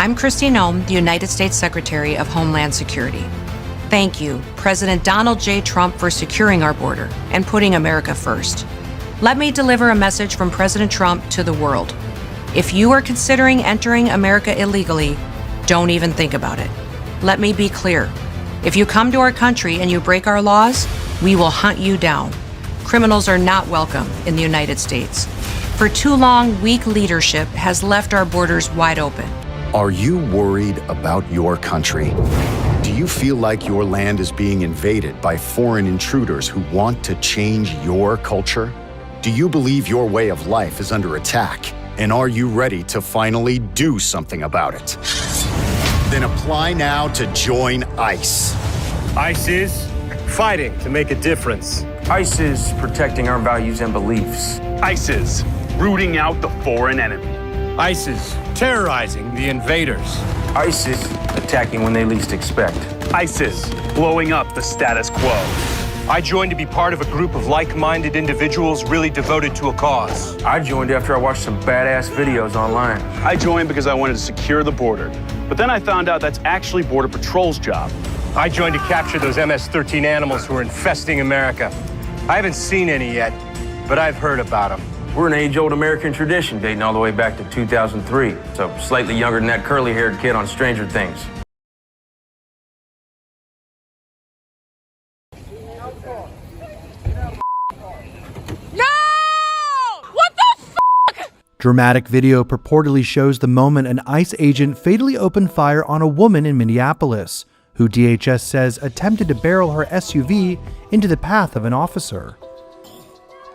I'm Kristi Noem, the United States Secretary of Homeland Security. Thank you, President Donald J. Trump, for securing our border and putting America first. Let me deliver a message from President Trump to the world. If you are considering entering America illegally, don't even think about it. Let me be clear. If you come to our country and you break our laws, we will hunt you down. Criminals are not welcome in the United States. For too long, weak leadership has left our borders wide open. Are you worried about your country? Do you feel like your land is being invaded by foreign intruders who want to change your culture? Do you believe your way of life is under attack? And are you ready to finally do something about it? Then apply now to join ICE. ICE is fighting to make a difference. ICE is protecting our values and beliefs. ICE is rooting out the foreign enemy. ICE is terrorizing the invaders. ICE is attacking when they least expect. ICE is blowing up the status quo. I joined to be part of a group of like-minded individuals really devoted to a cause. I joined after I watched some badass videos online. I joined because I wanted to secure the border. But then I found out that's actually Border Patrol's job. I joined to capture those MS-13 animals who are infesting America. I haven't seen any yet, but I've heard about them. We're an age-old American tradition dating all the way back to 2003. So slightly younger than that curly-haired kid on Stranger Things. Dramatic video purportedly shows the moment an ICE agent fatally opened fire on a woman in Minneapolis, who DHS says attempted to barrel her SUV into the path of an officer.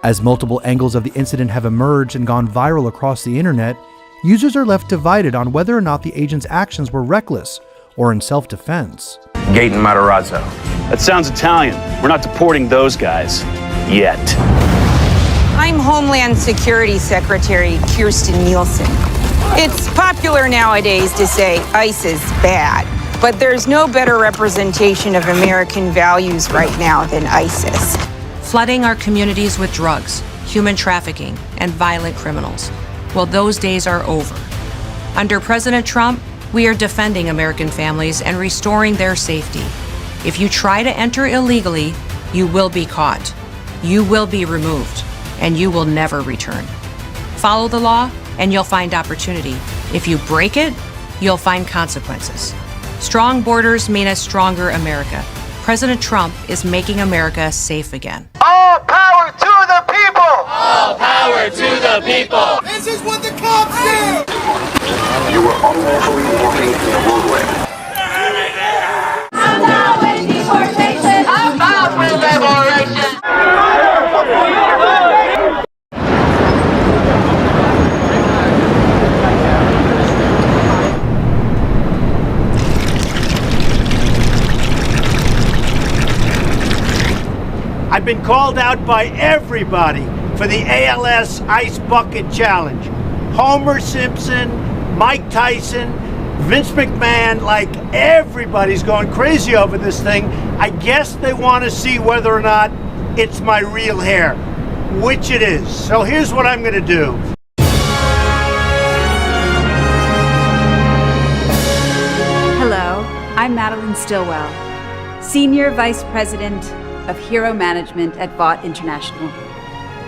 As multiple angles of the incident have emerged and gone viral across the internet, users are left divided on whether or not the agent's actions were reckless or in self-defense. Gaten Matarazzo. That sounds Italian. We're not deporting those guys. Yet. I'm Homeland Security Secretary Kirstjen Nielsen. It's popular nowadays to say ICE is bad, but there's no better representation of American values right now than ISIS. Flooding our communities with drugs, human trafficking, and violent criminals. Well, those days are over. Under President Trump, we are defending American families and restoring their safety. If you try to enter illegally, you will be caught. You will be removed, and you will never return. Follow the law, and you'll find opportunity. If you break it, you'll find consequences. Strong borders mean a stronger America. President Trump is making America safe again. All power to the people! All power to the people! This is what the cops do! You were unlawfully walking in the roadway. I'm down with deportation! I'm down with liberation! I've been called out by everybody for the ALS Ice Bucket Challenge. Homer Simpson, Mike Tyson, Vince McMahon, like everybody's going crazy over this thing. I guess they want to see whether or not it's my real hair, which it is. So here's what I'm going to do. Hello, I'm Madeline Stillwell, Senior Vice President of Hero Management at Vought International.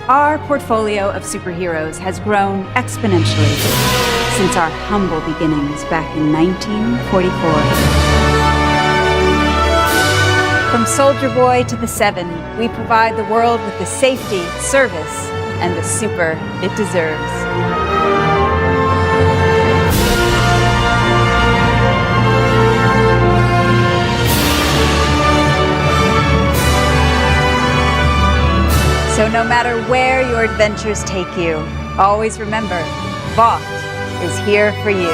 Our portfolio of superheroes has grown exponentially since our humble beginnings back in 1944. From Soldier Boy to the Seven, we provide the world with the safety, service, and the super it deserves. So no matter where your adventures take you, always remember, Vought is here for you.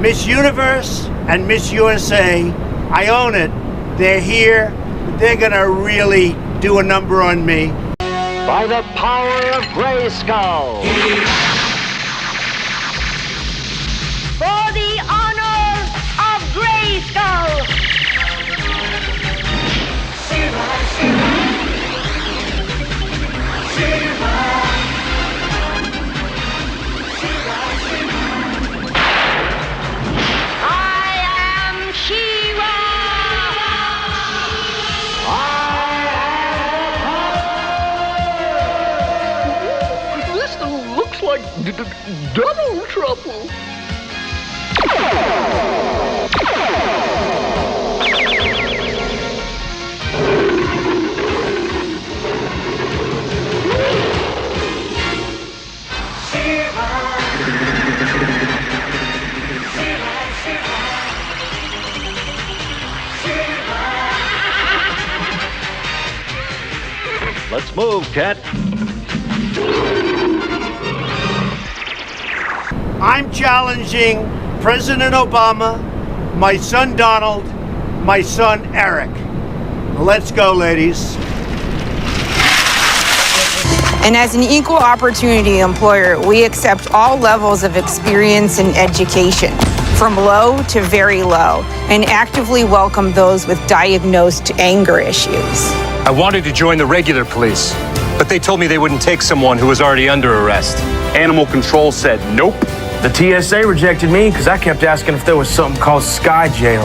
Miss Universe and Miss USA, I own it. They're here. They're gonna really do a number on me. By the power of Grayskull. For the honor of Grayskull! double trouble. Let's move, Cat. I'm challenging President Obama, my son Donald, my son Eric. Let's go, ladies. And as an equal opportunity employer, we accept all levels of experience and education, from low to very low, and actively welcome those with diagnosed anger issues. I wanted to join the regular police, but they told me they wouldn't take someone who was already under arrest. Animal control said nope. The TSA rejected me because I kept asking if there was something called Sky Jail.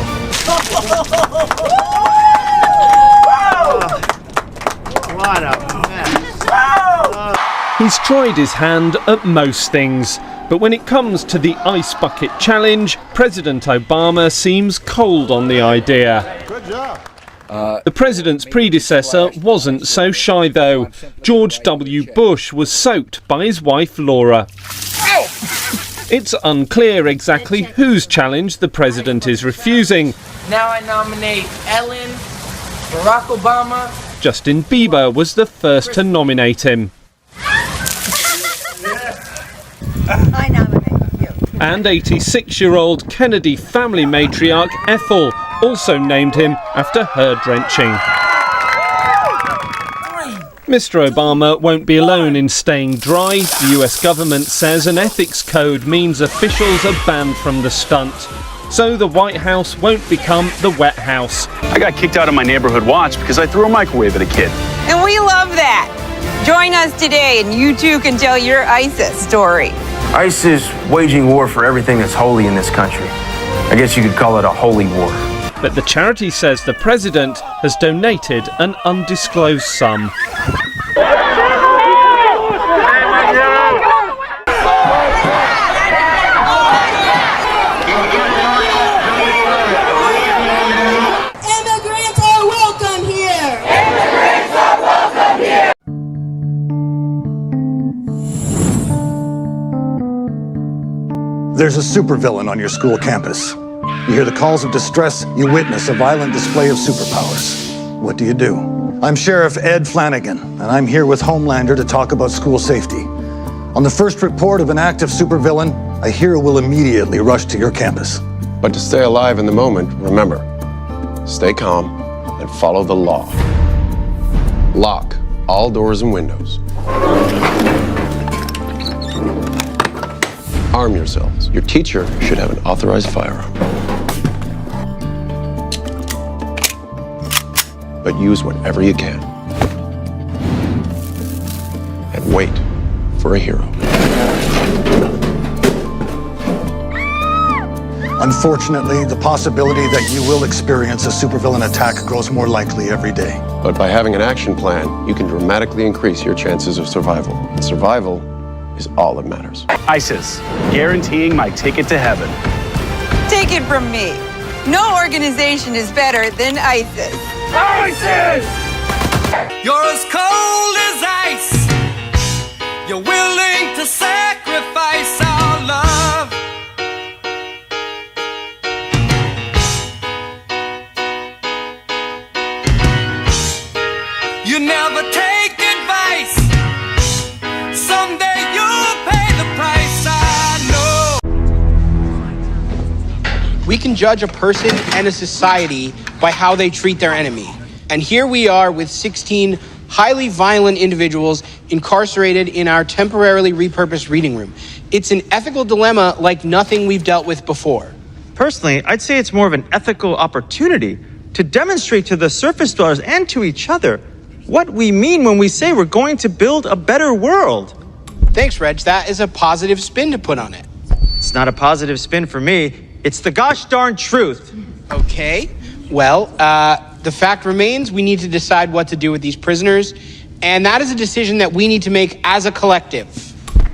What a mess. He's tried his hand at most things, but when it comes to the Ice Bucket Challenge, President Obama seems cold on the idea. Good job. The president's predecessor wasn't so shy though. George W. Bush was soaked by his wife Laura. It's unclear exactly whose challenge the president is refusing. Now I nominate Ellen, Barack Obama. Justin Bieber was the first to nominate him. I nominate you. And 86-year-old Kennedy family matriarch Ethel also named him after her drenching. Mr. Obama won't be alone in staying dry. The US government says an ethics code means officials are banned from the stunt. So the White House won't become the wet house. I got kicked out of my neighborhood watch because I threw a microwave at a kid. And we love that. Join us today and you too can tell your ISIS story. ICE is waging war for everything that's holy in this country. I guess you could call it a holy war. But the charity says the president has donated an undisclosed sum. Immigrants are welcome here. Immigrants are welcome here. There's a supervillain on your school campus. You hear the calls of distress, you witness a violent display of superpowers. What do you do? I'm Sheriff Ed Flanagan, and I'm here with Homelander to talk about school safety. On the first report of an active supervillain, a hero will immediately rush to your campus. But to stay alive in the moment, remember, stay calm and follow the law. Lock all doors and windows. Arm yourselves. Your teacher should have an authorized firearm. But use whatever you can. And wait for a hero. Unfortunately, the possibility that you will experience a supervillain attack grows more likely every day. But by having an action plan, you can dramatically increase your chances of survival. And survival is all that matters. ISIS, guaranteeing my ticket to heaven. Take it from me. No organization is better than ISIS. ISIS! You're as cold as ice. You're willing to sacrifice our love. You never take advice. Someday you'll pay the price, I know. We can judge a person and a society by how they treat their enemy. And here we are with 16 highly violent individuals incarcerated in our temporarily repurposed reading room. It's an ethical dilemma like nothing we've dealt with before. Personally, I'd say it's more of an ethical opportunity to demonstrate to the surface dwellers and to each other what we mean when we say we're going to build a better world. Thanks, Reg. That is a positive spin to put on it. It's not a positive spin for me. It's the gosh darn truth. Okay. Well, the fact remains we need to decide what to do with these prisoners, and that is a decision that we need to make as a collective.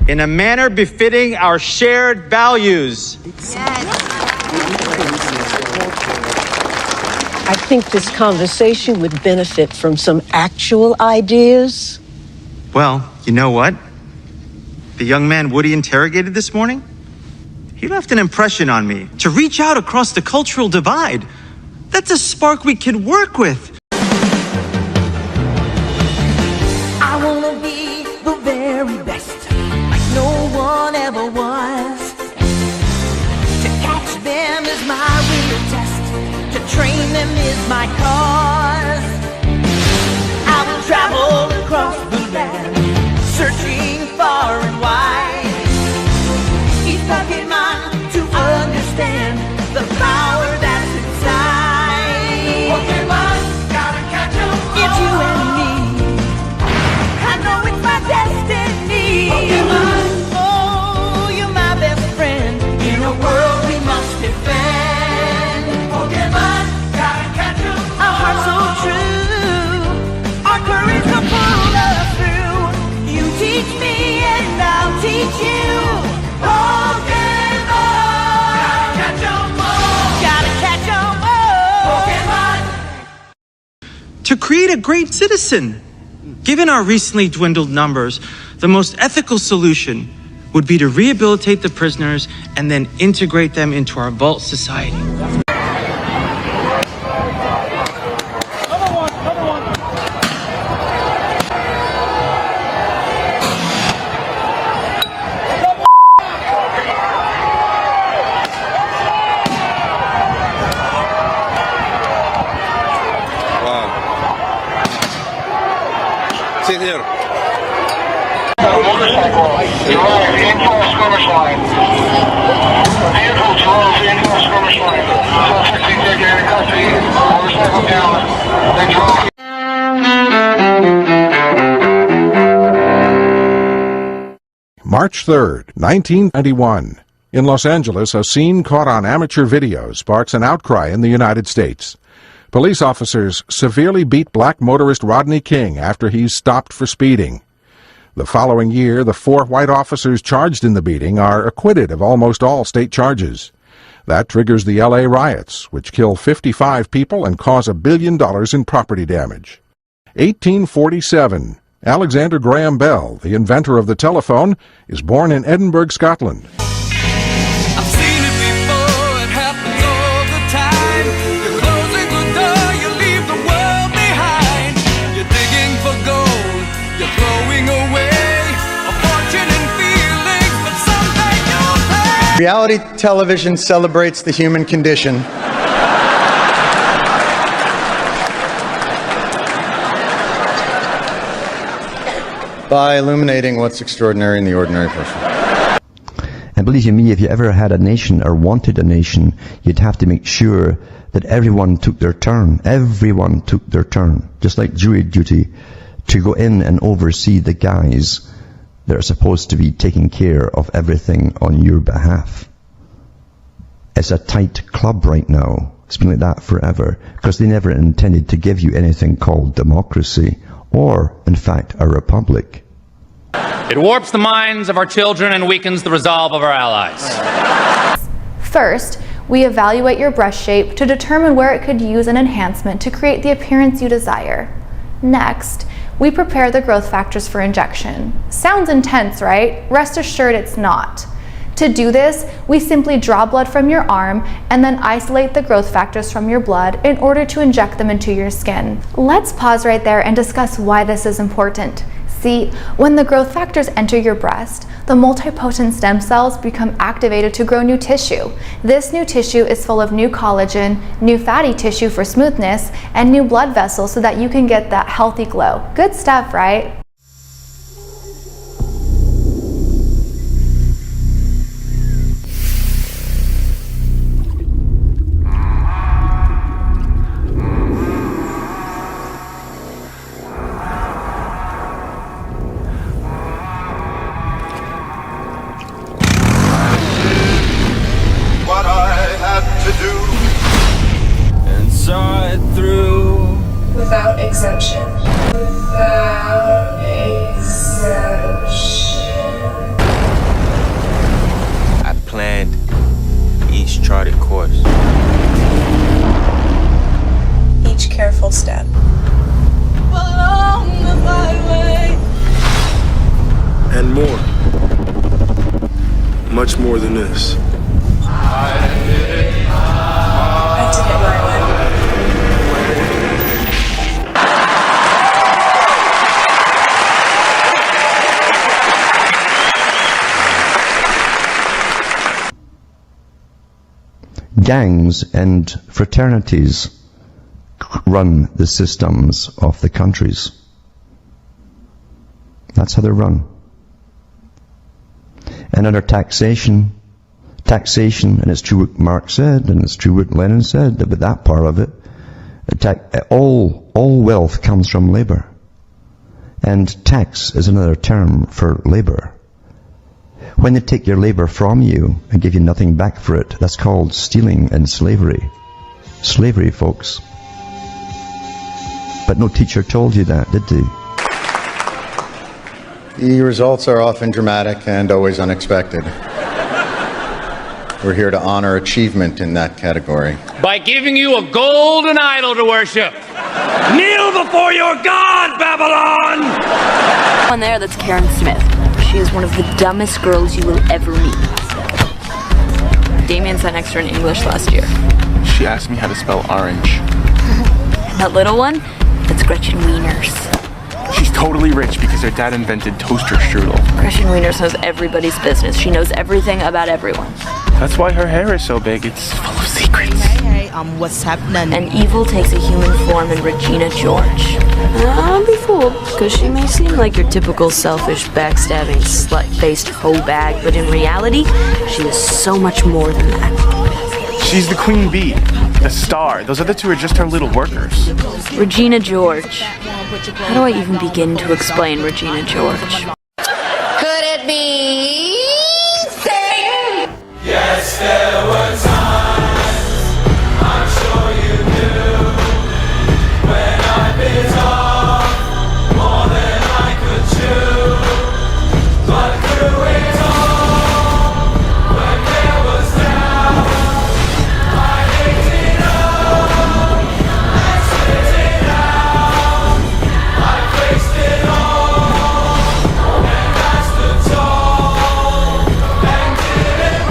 in a manner befitting our shared values. I think this conversation would benefit from some actual ideas. Well, you know what? The young man Woody interrogated this morning, he left an impression on me to reach out across the cultural divide. That's a spark we can work with. I wanna be the very best, like no one ever was. To catch them is my real test. To train them is my cause. I will travel across the land, searching far and wide. Each Pokemon to understand the power that's inside. Pokemon, gotta catch 'em all. It's you and me. I know it's my destiny. Pokemon, oh, you're my best friend in a world we must defend. Pokemon, gotta catch 'em all. Our hearts so true, our courage will pull us through. You teach me and I'll teach you. Pokemon, gotta catch 'em all. Gotta catch 'em all. Pokemon. To create a great citizen. Given our recently dwindled numbers, the most ethical solution would be to rehabilitate the prisoners and then integrate them into our vault society. Sí, señor. Motorcycle, arrived in full skirmish line. Vehicle 12 in full skirmish line. Suspect being taken into custody. Motorcycle down. Then drove. March 3rd, 1991. In Los Angeles, a scene caught on amateur video sparks an outcry in the United States. Police officers severely beat black motorist Rodney King after he's stopped for speeding. The following year, the 4 white officers charged in the beating are acquitted of almost all state charges. That triggers the L.A. riots, which kill 55 people and cause $1 billion in property damage. 1847. Alexander Graham Bell, the inventor of the telephone, is born in Edinburgh, Scotland. Reality television celebrates the human condition. By illuminating what's extraordinary in the ordinary person. And believe you me, if you ever had a nation or wanted a nation, you'd have to make sure that everyone took their turn. Everyone took their turn, just like jury duty, to go in and oversee the guys that are supposed to be taking care of everything on your behalf. It's a tight club right now. It's been like that forever, because they never intended to give you anything called democracy, or, in fact, a republic. It warps the minds of our children and weakens the resolve of our allies. First, we evaluate your breast shape to determine where it could use an enhancement to create the appearance you desire. Next, we prepare the growth factors for injection. Sounds intense, right? Rest assured it's not. To do this, we simply draw blood from your arm and then isolate the growth factors from your blood in order to inject them into your skin. Let's pause right there and discuss why this is important. See, when the growth factors enter your breast, the multipotent stem cells become activated to grow new tissue. This new tissue is full of new collagen, new fatty tissue for smoothness, and new blood vessels so that you can get that healthy glow. Good stuff, right? Without exemption. Without exemption. uncharted course. Each careful step. And more. Much more than this. I did it my way. Gangs and fraternities run the systems of the countries. That's how they're run. And under taxation, and it's true what Marx said, and it's true what Lenin said about that part of it, all wealth comes from labor. And tax is another term for labor. When they take your labor from you and give you nothing back for it, that's called stealing and slavery. Slavery, folks. But no teacher told you that, did they? The results are often dramatic and always unexpected. We're here to honor achievement in that category. By giving you a golden idol to worship. Kneel before your God, Babylon! One there, that's Karen Smith. She is one of the dumbest girls you will ever meet. Damien sat next to her in English last year. She asked me how to spell orange. And that little one, that's Gretchen Wieners. She's totally rich because her dad invented toaster strudel. Gretchen Wieners knows everybody's business. She knows everything about everyone. That's why her hair is so big. It's full of secrets. Hey, what's happening? And evil takes a human form in Regina George. Don't be fooled, because she may seem like your typical selfish, backstabbing, slut-faced hoe bag, but in reality, she is so much more than that. She's the queen bee, the star. Those other two are just her little workers. Regina George. How do I even begin to explain Regina George? Could it be Satan? Yes, there were times, I'm sure you knew, when I bit off more than I could chew. But through it all, when there was doubt, I ate it up and spit it out. I faced it all, and I stood tall and did it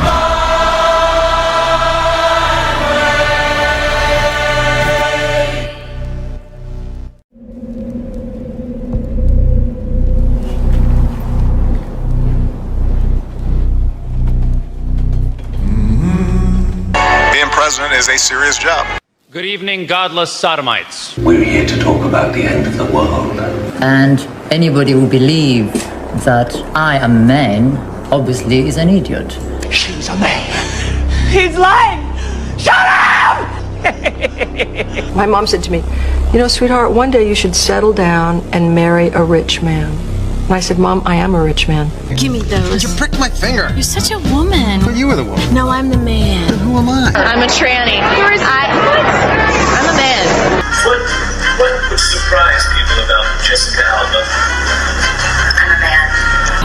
Being president is a serious job. Good evening, godless sodomites. We're here to talk about the end of the world. And anybody who believes that I am a man obviously is an idiot. She's a man. He's lying! Shut up! My mom said to me, you know, sweetheart, one day you should settle down and marry a rich man. And I said, Mom, I am a rich man. Give me those. You pricked my finger. You're such a woman. Well, you were the woman. No, I'm the man. Then who am I? I'm a tranny. I'm a man. What would surprise people about Jessica Alba? I'm a man.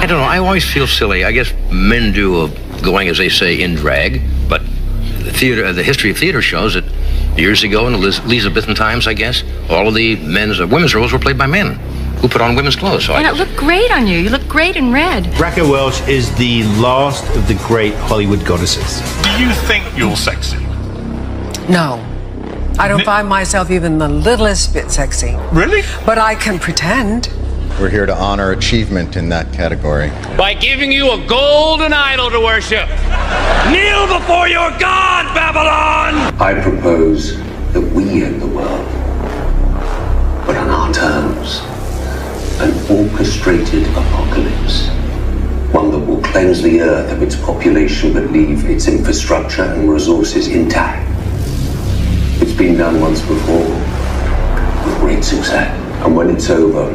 I don't know. I always feel silly. I guess men do going, as they say, in drag. But the history of theater shows that years ago in Elizabethan times, I guess, all of the women's roles were played by men who put on women's clothes. So And it looked great on you. You look great in red. Raquel Welch is the last of the great Hollywood goddesses. Do you think you're sexy? No. I don't find myself even the littlest bit sexy. Really? But I can pretend. We're here to honor achievement in that category. By giving you a golden idol to worship. Kneel before your God, Babylon! I propose that we end the world, but on our terms. An orchestrated apocalypse. One that will cleanse the earth of its population but leave its infrastructure and resources intact. It's been done once before, with great success. And when it's over,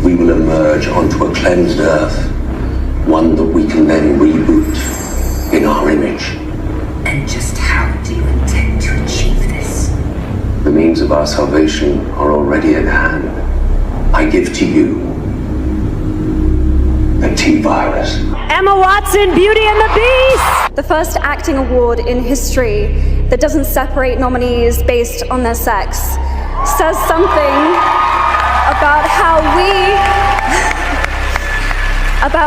we will emerge onto a cleansed earth, one that we can then reboot in our image. And just how do you intend to achieve this? The means of our salvation are already at hand. I give to you a T-virus. Emma Watson, Beauty and the Beast! The first acting award in history that doesn't separate nominees based on their sex says something about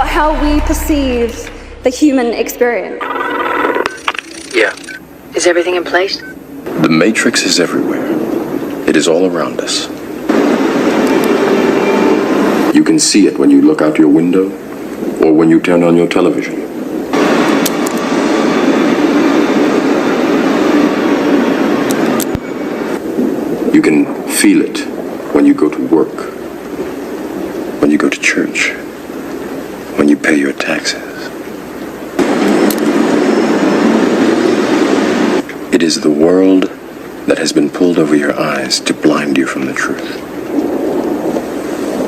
how we perceive the human experience. Yeah. Is everything in place? The Matrix is everywhere. It is all around us. You can see it when you look out your window or when you turn on your television. You can feel it when you go to work, when you go to church, when you pay your taxes. It is the world that has been pulled over your eyes to blind you from the truth.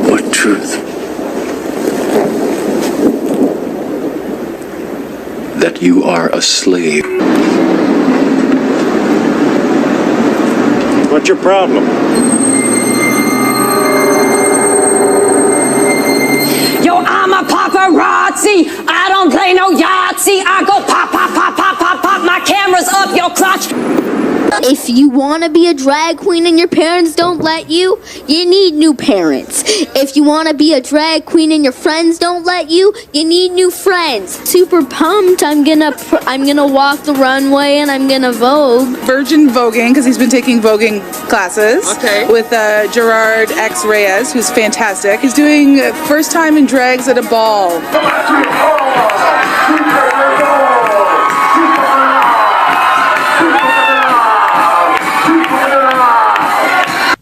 What truth? That you are a slave. What's your problem? Yo, I'm a paparazzi. I don't play no Yahtzee. I go pop, pop, pop, pop, pop, pop. My camera's up your crotch. If you want to be a drag queen and your parents don't let you, you need new parents. If you want to be a drag queen and your friends don't let you, you need new friends. Super pumped. I'm gonna walk the runway and I'm gonna vogue. Virgin voguing, because he's been taking voguing classes with Gerard X Reyes, who's fantastic. He's doing first time in drags at a ball.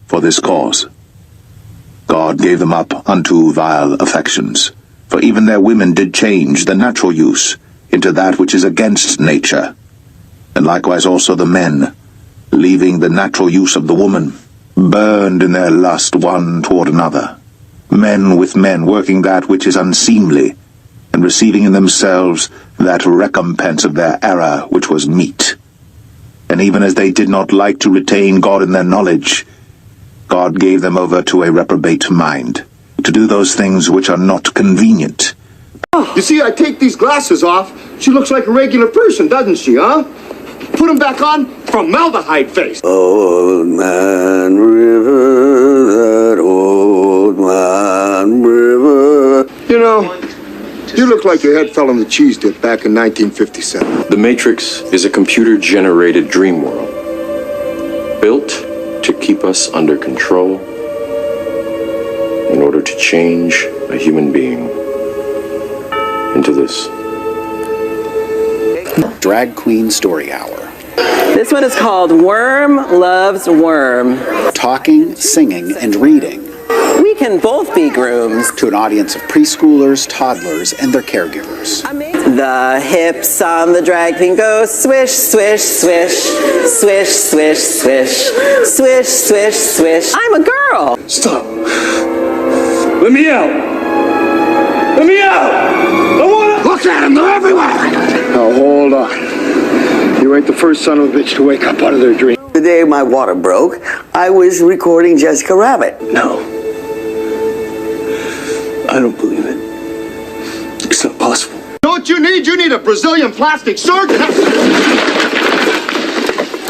For this cause, God gave them up unto vile affections. For even their women did change the natural use into that which is against nature. And likewise also the men, leaving the natural use of the woman, burned in their lust one toward another. Men with men working that which is unseemly, and receiving in themselves that recompense of their error which was meet. And even as they did not like to retain God in their knowledge, God gave them over to a reprobate mind, to do those things which are not convenient. You see, I take these glasses off, she looks like a regular person, doesn't she, huh? Put them back on, formaldehyde face. Old Man River, that old man river. You know, you look like your head fell in the cheese dip back in 1957. The Matrix is a computer-generated dream world, built to keep us under control in order to change a human being into this. Drag Queen Story Hour. This one is called Worm Loves Worm. Talking, singing, and reading. We can both be grooms. To an audience of preschoolers, toddlers, and their caregivers. The hips on the drag queen go swish, swish, swish, swish, swish, swish, swish, swish, swish. I'm a girl. Stop. Let me out. Let me out. I want to... Look at them. They're everywhere. Now, hold on. You ain't the first son of a bitch to wake up out of their dream. The day my water broke, I was recording Jessica Rabbit. No. I don't believe it. It's not possible. You know what you need? You need a Brazilian plastic surgeon.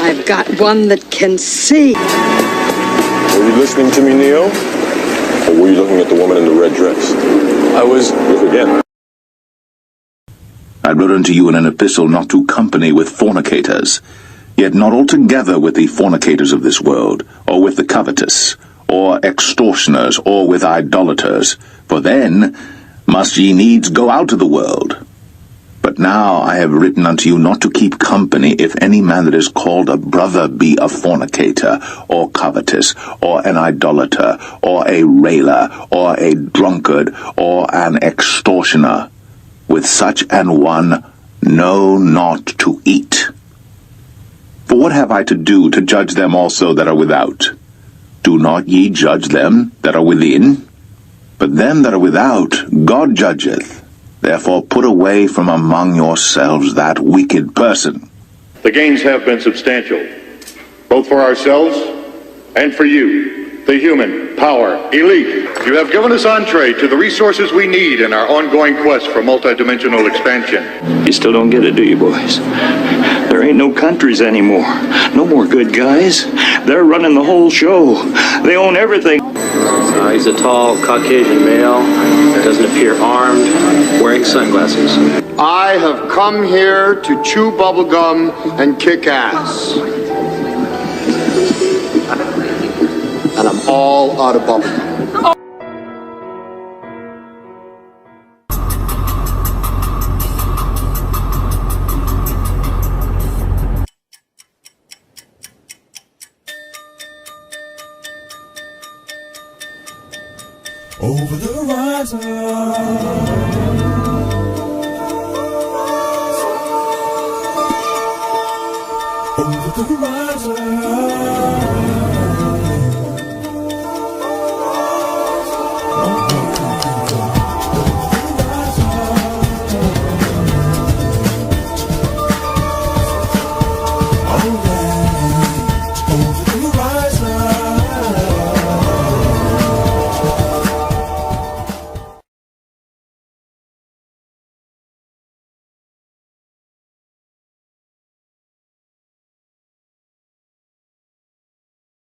I've got one that can see. Were you listening to me, Neo? Or were you looking at the woman in the red dress? I was. Look again. I wrote unto you in an epistle not to company with fornicators, yet not altogether with the fornicators of this world, or with the covetous, or extortioners, or with idolaters, for then must ye needs go out of the world. But now I have written unto you not to keep company if any man that is called a brother be a fornicator, or covetous, or an idolater, or a railer, or a drunkard, or an extortioner. With such an one, know not to eat. For what have I to do to judge them also that are without? Do not ye judge them that are within? But them that are without, God judgeth. Therefore put away from among yourselves that wicked person. The gains have been substantial, both for ourselves and for you, the human power elite. You have given us entree to the resources we need in our ongoing quest for multidimensional expansion. You still don't get it, do you, boys? There ain't no countries anymore. No more good guys. They're running the whole show. They own everything. He's a tall, Caucasian male, doesn't appear armed, wearing sunglasses. I have come here to chew bubblegum and kick ass. And I'm all out of bubblegum. Over the horizon, over the horizon.